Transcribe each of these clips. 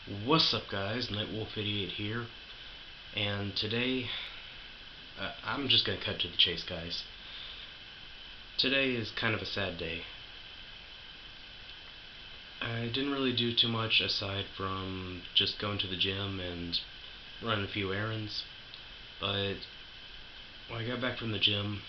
What's up, guys? Nightwolf88 here, and today I'm just gonna cut to the chase, guys. Today is kind of a sad day. I didn't really do too much aside from just going to the gym and running a few errands, but when I got back from the gym,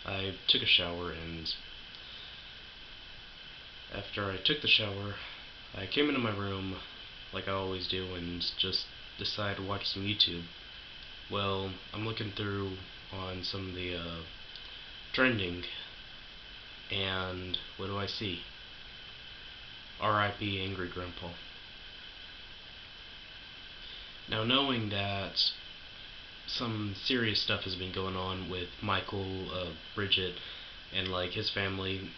I took a shower, and after I took the shower, I came into my room like I always do and just decided to watch some YouTube. Well, I'm looking through on some of the trending, and what do I see? R.I.P. Angry Grandpa. Now, knowing that some serious stuff has been going on with Michael, Bridget, and like his family,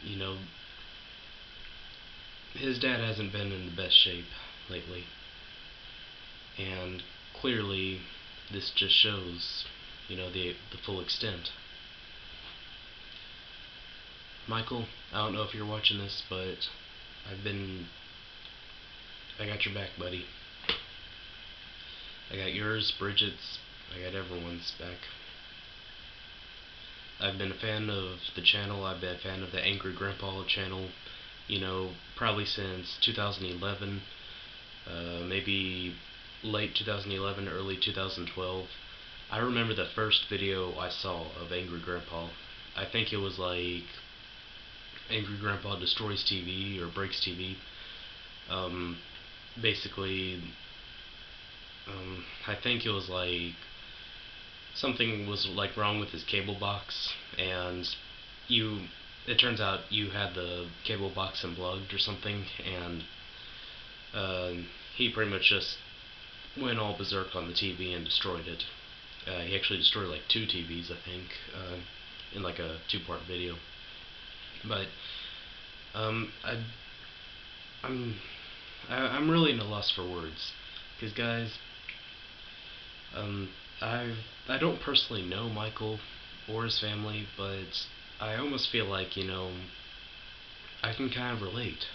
his dad hasn't been in the best shape lately, and clearly this just shows, the full extent. Michael, I don't know if you're watching this, but I've been, I got your back, buddy. I got yours, Bridget's, I got everyone's back. I've been a fan of the channel. I've been a fan of the Angry Grandpa channel, probably since 2011, maybe late 2011, early 2012. I remember the first video I saw of Angry Grandpa. I think it was like Angry Grandpa Destroys TV or Breaks TV. Um, basically, I think it was like something was like wrong with his cable box, and you it turns out you had the cable box unplugged or something, and uh, he pretty much just went all berserk on the TV and destroyed it. He actually destroyed like two TVs, I think, in like a two-part video. But um, I, I'm I'm really in a loss for words, because guys, um, I don't personally know Michael or his family, but I almost feel like I can kind of relate,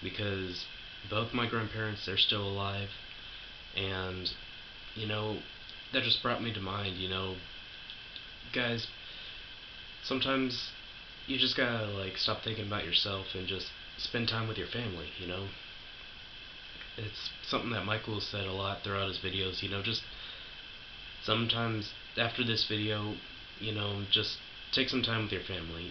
because both my grandparents, they're still alive, and you know that just brought me to mind, guys, sometimes you just gotta like stop thinking about yourself and just spend time with your family. It's something that Michael has said a lot throughout his videos, just sometimes after this video, just take some time with your family.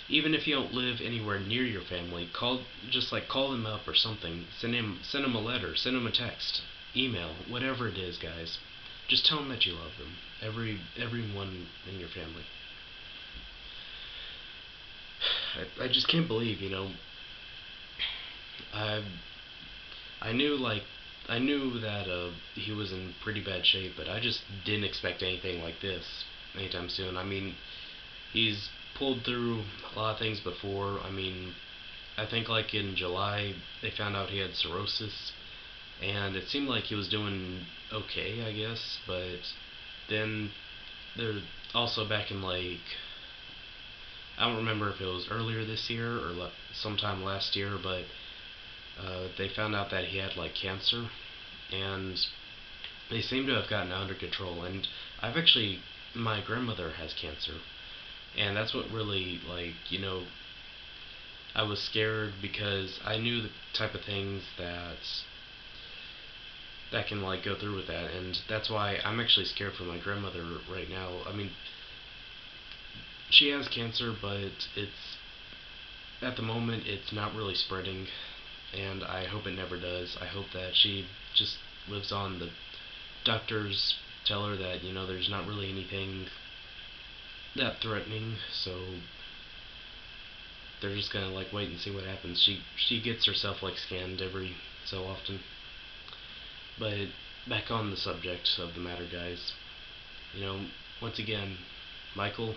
Even if you don't live anywhere near your family, call them up or something. Send them a letter, send them a text, email, whatever it is, guys. Just tell them that you love them. Everyone in your family. I just can't believe, I I knew like I knew that he was in pretty bad shape, but I just didn't expect anything like this anytime soon. I mean, he's pulled through a lot of things before. I mean, I think like in July they found out he had cirrhosis, and it seemed like he was doing okay, I guess. But then there also back in like I don't remember if it was earlier this year or sometime last year, but they found out that he had like cancer, and they seem to have gotten under control. And I've actually, my grandmother has cancer, and that's what really like I was scared, because I knew the type of things that can like go through with that, and that's why I'm actually scared for my grandmother right now. I mean, she has cancer, but it's at the moment it's not really spreading, and I hope it never does. I hope that she just lives on. The doctors tell her that there's not really anything that threatening, so they're just gonna like wait and see what happens. She gets herself like scanned every so often. But back on the subject of the matter, guys. You know, once again, Michael,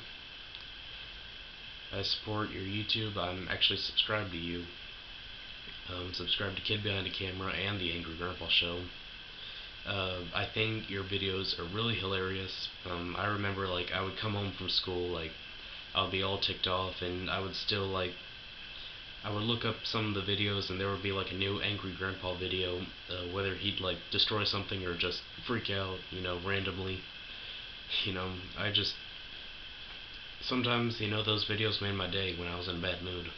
I support your YouTube. I'm actually subscribed to you. Subscribe to Kid Behind the Camera and the Angry Grandpa Show. I think your videos are really hilarious. I remember like I would come home from school, like I'll be all ticked off, and I would still like I would look up some of the videos, and there would be like a new Angry Grandpa video, whether he'd like destroy something or just freak out, randomly. I just sometimes, those videos made my day when I was in a bad mood.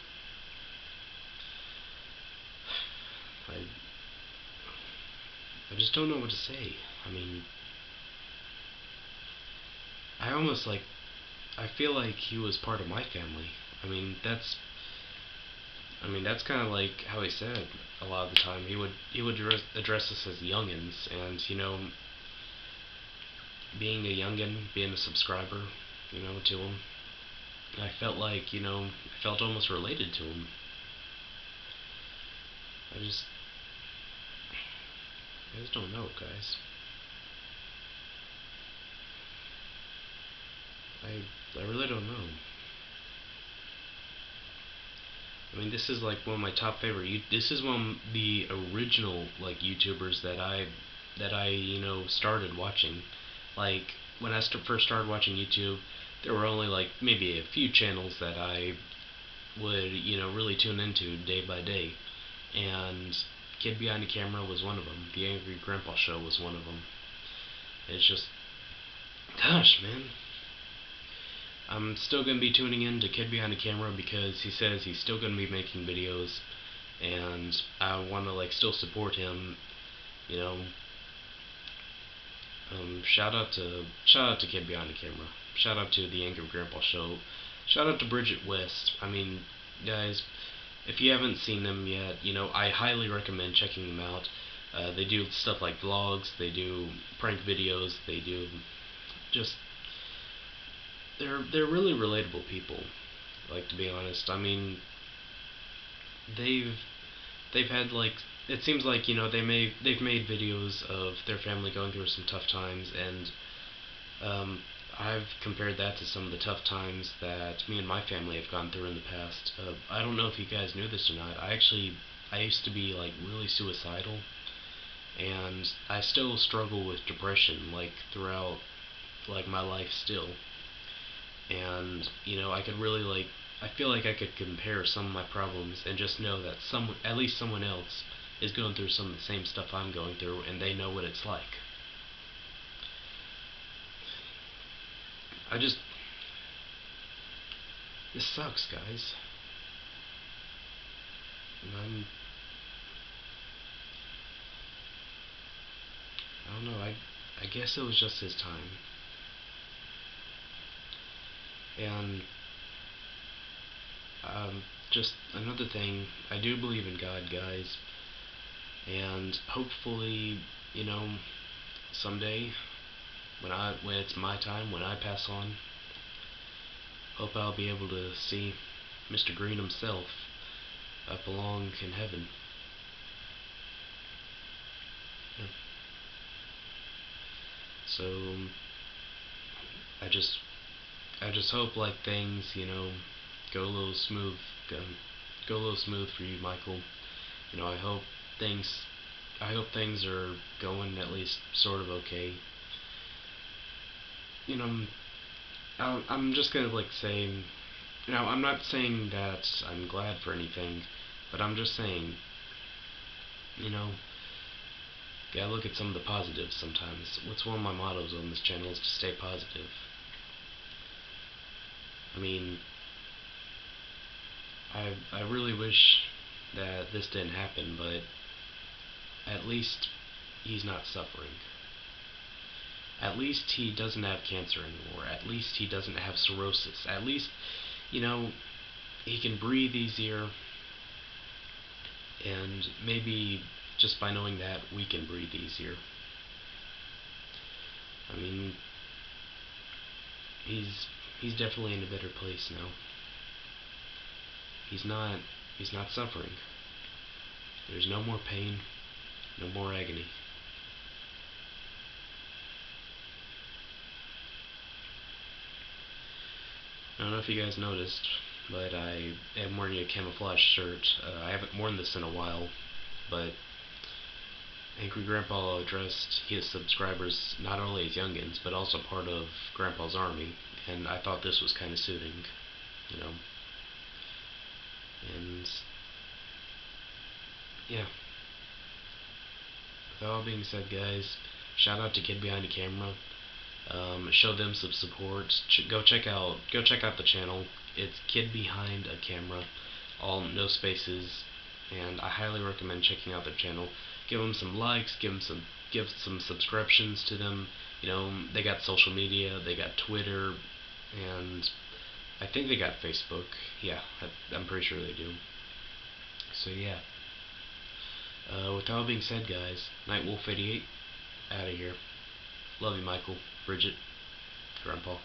I I just don't know what to say. I mean, I almost like I feel like he was part of my family. I mean, that's kind of like how he said a lot of the time. He would address us as youngins, and being a youngin, being a subscriber, to him, I felt like I felt almost related to him. I just I just don't know, guys. I really don't know. I mean, this is like one of my top favorite. This is one of the original like YouTubers that I started watching. Like when I first started watching YouTube, there were only like maybe a few channels that I would really tune into day by day, and Kid Behind the Camera was one of them. The Angry Grandpa Show was one of them. It's just, gosh, man. I'm still going to be tuning in to Kid Behind the Camera because he says he's still going to be making videos, and I want to like still support him. You know, shout out to Kid Behind the Camera. Shout out to the Angry Grandpa Show. Shout out to Bridget West. I mean, guys, if you haven't seen them yet, I highly recommend checking them out. They do stuff like vlogs. They do prank videos. They do just they're really relatable people. Like, to be honest, I mean, they've they've had like it seems like they've made videos of their family going through some tough times, and um, I've compared that to some of the tough times that me and my family have gone through in the past. I don't know if you guys knew this or not. I used to be like really suicidal, and I still struggle with depression like throughout like my life still. And I could really like I feel like I could compare some of my problems and just know that at least someone else is going through some of the same stuff I'm going through, and they know what it's like. I just This sucks, guys. And I don't know. I guess it was just his time. And just another thing, I do believe in God, guys, and hopefully, you know, someday when it's my time, when I pass on, hope I'll be able to see Mr. Green himself up along in heaven. Yeah. So I just I just hope like things, go a little smooth, go, go a little smooth for you, Michael. You know, things I hope things are going at least sort of okay. You know, I'm just gonna like say, now I'm not saying that I'm glad for anything, but I'm just saying, you know, gotta look at some of the positives sometimes. What's one of my mottos on this channel is to stay positive. I mean, I really wish that this didn't happen, but at least he's not suffering. At least he doesn't have cancer anymore. At least he doesn't have cirrhosis. At least, you know, he can breathe easier, and maybe just by knowing that, we can breathe easier. I mean, he's he's definitely in a better place now. He's not he's not suffering. There's no more pain, no more agony. I don't know if you guys noticed, but I am wearing a camouflage shirt. I haven't worn this in a while, but Angry Grandpa addressed his subscribers not only as youngins, but also part of Grandpa's army, and I thought this was kind of suiting, you know. And yeah. With all being said, guys, shout out to Kid Behind the Camera. Show them some support. Go check out the channel. It's Kid Behind a Camera, all no spaces, and I highly recommend checking out their channel. Give them some likes. Give some subscriptions to them. They got social media. They got Twitter, and I think they got Facebook. Yeah, I'm pretty sure they do. So yeah. With all being said, guys, Nightwolf88 out of here. Love you, Michael, Bridget, Grandpa.